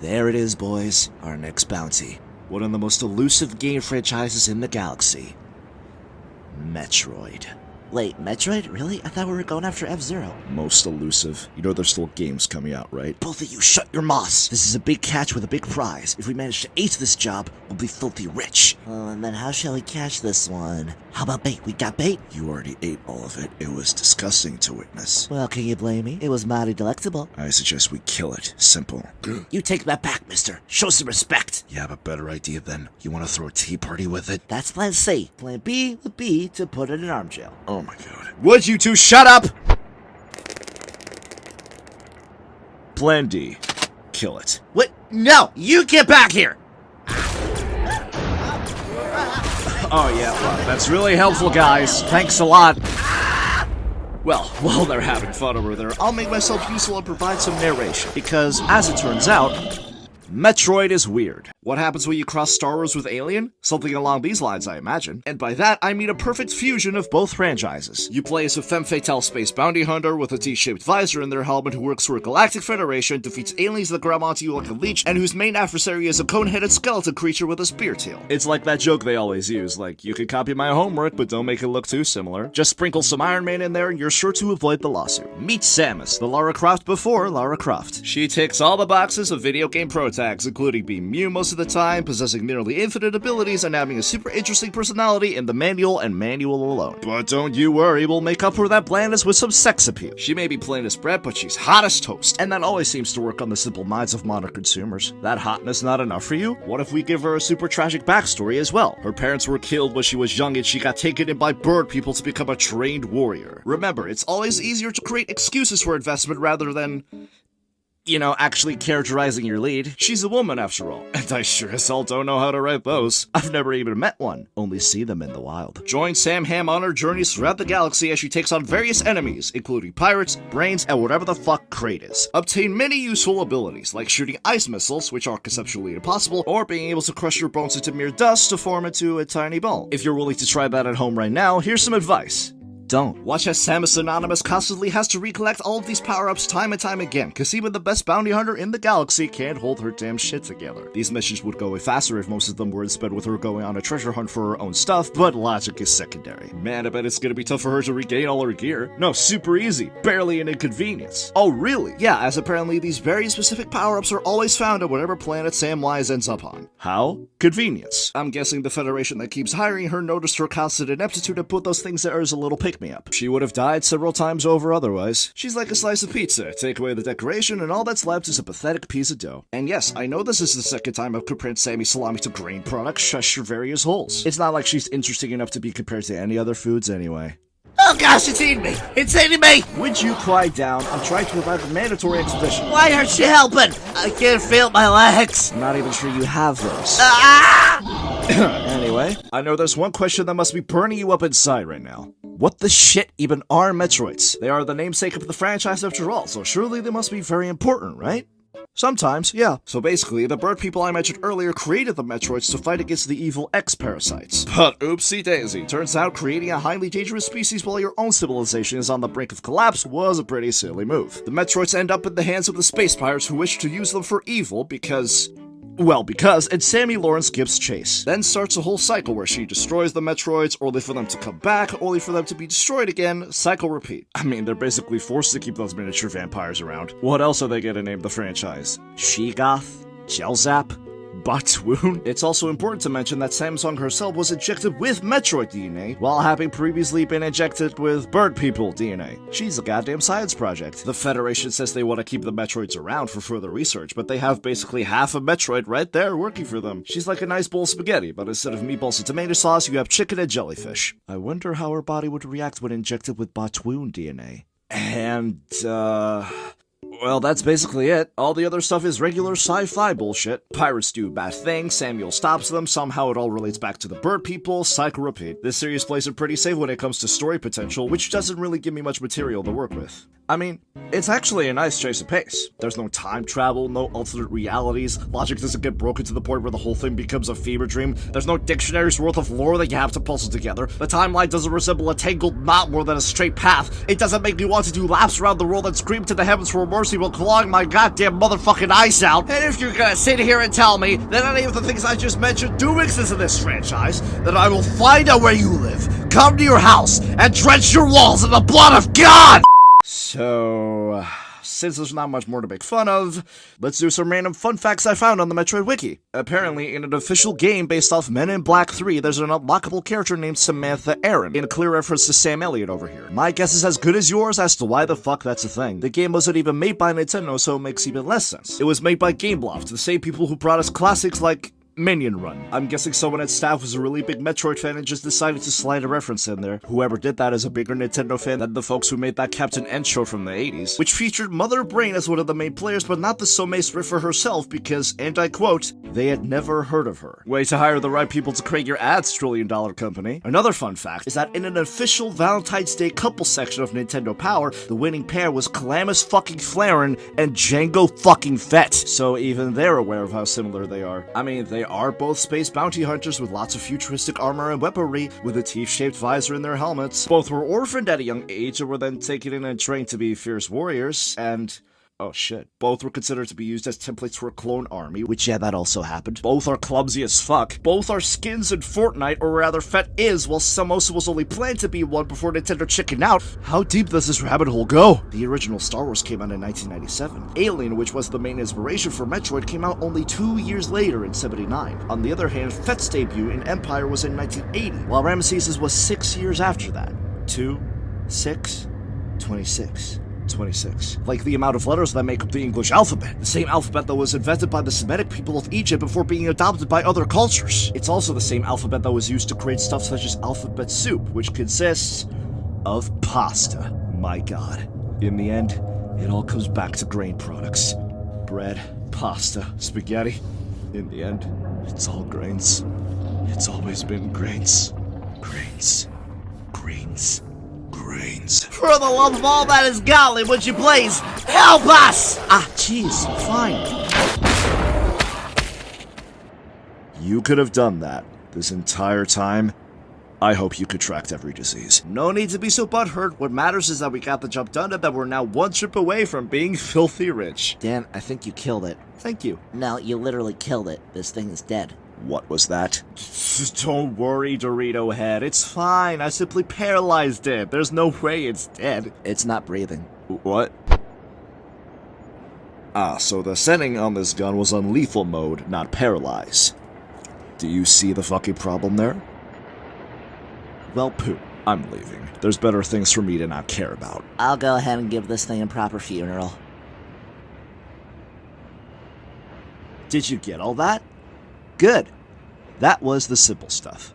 There it is, boys. Our next bounty. One of the most elusive game franchises in the galaxy. Metroid. Wait, Metroid? Really? I thought we were going after F-Zero. Most elusive. You know there's still games coming out, right? Both of you, shut your mouths. This is a big catch with a big prize. If we manage to ace this job, we'll be filthy rich. Oh, and then how shall we catch this one? How about bait? We got bait? You already ate all of it. It was disgusting to witness. Well, can you blame me? It was mighty delectable. I suggest we kill it. Simple. You take that back, mister. Show some respect. You have a better idea then? You want to throw a tea party with it? That's plan C. Plan B would be to put it in arm jail. Oh my god. Would you two shut up? Plan D. Kill it. What? No! You get back here! Oh yeah, well, that's really helpful, guys. Thanks a lot. Well, while they're having fun over there, I'll make myself useful and provide some narration. Because, as it turns out, Metroid is weird. What happens when you cross Star Wars with Alien? Something along these lines, I imagine. And by that, I mean a perfect fusion of both franchises. You play as a femme fatale space bounty hunter with a T-shaped visor in their helmet who works for a galactic federation, defeats aliens that grab onto you like a leech, and whose main adversary is a cone-headed skeleton creature with a spear tail. It's like that joke they always use, like, you can copy my homework, but don't make it look too similar. Just sprinkle some Iron Man in there and you're sure to avoid the lawsuit. Meet Samus, the Lara Croft before Lara Croft. She ticks all the boxes of video game pro tags, including being Mew most of the time, possessing nearly infinite abilities, and having a super interesting personality in the manual and manual alone. But don't you worry, we'll make up for that blandness with some sex appeal. She may be plain as bread, but she's hot as toast. And that always seems to work on the simple minds of modern consumers. That hotness not enough for you? What if we give her a super tragic backstory as well? Her parents were killed when she was young and she got taken in by bird people to become a trained warrior. Remember, it's always easier to create excuses for investment rather than, you know, actually characterizing your lead. She's a woman, after all, and I sure as hell don't know how to write those. I've never even met one, only see them in the wild. Join Sam Ham on her journeys throughout the galaxy as she takes on various enemies, including pirates, brains, and whatever the fuck Crate is. Obtain many useful abilities, like shooting ice missiles, which are conceptually impossible, or being able to crush your bones into mere dust to form into a tiny ball. If you're willing to try that at home right now, here's some advice. Don't. Watch as Samus Anonymous constantly has to recollect all of these power-ups time and time again, cause even the best bounty hunter in the galaxy can't hold her damn shit together. These missions would go way faster if most of them were instead with her going on a treasure hunt for her own stuff, but logic is secondary. Man, I bet it's gonna be tough for her to regain all her gear. No, super easy. Barely an inconvenience. Oh, really? Yeah, as apparently these very specific power-ups are always found on whatever planet Samwise ends up on. How? Convenience. I'm guessing the Federation that keeps hiring her noticed her constant ineptitude and put those things there as a little pick-me-up. She would have died several times over otherwise. She's like a slice of pizza. Take away the decoration and all that's left is a pathetic piece of dough. And yes, I know this is the second time I've compared Sammy Salami to grain products. Shush your various holes. It's not like she's interesting enough to be compared to any other foods anyway. Oh gosh, it's eating me! It's eating me! Would you quiet down? I'm trying to provide a mandatory expedition. Why aren't you helping? I can't feel my legs. I'm not even sure you have those. Ah! Anyway, I know there's one question that must be burning you up inside right now. What the shit even are Metroids? They are the namesake of the franchise after all, so surely they must be very important, right? Sometimes, yeah. So basically, the bird people I mentioned earlier created the Metroids to fight against the evil X-parasites. But oopsie daisy, turns out creating a highly dangerous species while your own civilization is on the brink of collapse was a pretty silly move. The Metroids end up in the hands of the space pirates who wish to use them for evil because, and Sammy Lawrence gives chase. Then starts a whole cycle where she destroys the Metroids, only for them to come back, only for them to be destroyed again, cycle repeat. I mean, they're basically forced to keep those miniature vampires around. What else are they gonna name the franchise? She-Goth? Jelzap? Batwoon? It's also important to mention that Samsung herself was injected with Metroid DNA, while having previously been injected with Bird People DNA. She's a goddamn science project. The Federation says they want to keep the Metroids around for further research, but they have basically half a Metroid right there working for them. She's like a nice bowl of spaghetti, but instead of meatballs and tomato sauce, you have chicken and jellyfish. I wonder how her body would react when injected with Batwoon DNA. And, well, that's basically it. All the other stuff is regular sci-fi bullshit. Pirates do bad things, Samuel stops them, somehow it all relates back to the bird people, cycle repeat. This series plays it pretty safe when it comes to story potential, which doesn't really give me much material to work with. I mean, it's actually a nice chase of pace. There's no time travel, no alternate realities, logic doesn't get broken to the point where the whole thing becomes a fever dream, there's no dictionary's worth of lore that you have to puzzle together, the timeline doesn't resemble a tangled knot more than a straight path, it doesn't make me want to do laps around the world and scream to the heavens for mercy people clawing my goddamn motherfucking eyes out. And if you're gonna sit here and tell me that any of the things I just mentioned do exist in this franchise, then I will find out where you live, come to your house, and drench your walls in the blood of God! So, since there's not much more to make fun of, let's do some random fun facts I found on the Metroid Wiki. Apparently, in an official game based off Men in Black 3, there's an unlockable character named Samantha Aaron, in clear reference to Sam Elliott over here. My guess is as good as yours as to why the fuck that's a thing. The game wasn't even made by Nintendo, so it makes even less sense. It was made by Gameloft, the same people who brought us classics like Minion Run. I'm guessing someone at staff was a really big Metroid fan and just decided to slide a reference in there. Whoever did that is a bigger Nintendo fan than the folks who made that Captain N show from the 80s, which featured Mother Brain as one of the main players, but not the Someis Riffer herself because, and I quote, they had never heard of her. Way to hire the right people to create your ads, trillion-dollar company. Another fun fact is that in an official Valentine's Day couple section of Nintendo Power, the winning pair was Calamus fucking Flaren and Django fucking Fett. So even they're aware of how similar they are. I mean, they are both space bounty hunters with lots of futuristic armor and weaponry, with a teeth-shaped visor in their helmets. Both were orphaned at a young age and were then taken in and trained to be fierce warriors, and oh shit. Both were considered to be used as templates for a clone army, which yeah, that also happened. Both are clumsy as fuck. Both are skins in Fortnite, or rather Fett is, while Samosa was only planned to be one before Nintendo chickened out. How deep does this rabbit hole go? The original Star Wars came out in 1997. Alien, which was the main inspiration for Metroid, came out only 2 years later in 79. On the other hand, Fett's debut in Empire was in 1980, while Ramesses' was 6 years after that. 2, 6, 26. 26. Like the amount of letters that make up the English alphabet. The same alphabet that was invented by the Semitic people of Egypt before being adopted by other cultures. It's also the same alphabet that was used to create stuff such as alphabet soup, which consists of pasta. My god. In the end, it all comes back to grain products. Bread, pasta, spaghetti. In the end, it's all grains. It's always been grains. Grains. Grains. Grains. For the love of all that is godly, would you please help us? Ah, jeez, fine. You could have done that this entire time. I hope you contract every disease. No need to be so butthurt. What matters is that we got the job done and that we're now one trip away from being filthy rich. Dan, I think you killed it. Thank you. No, you literally killed it. This thing is dead. What was that? Don't worry, Dorito Head. It's fine. I simply paralyzed it. There's no way it's dead. It's not breathing. What? Ah, so the setting on this gun was on lethal mode, not paralyze. Do you see the fucking problem there? Well, poo. I'm leaving. There's better things for me to not care about. I'll go ahead and give this thing a proper funeral. Did you get all that? Good. That was the simple stuff.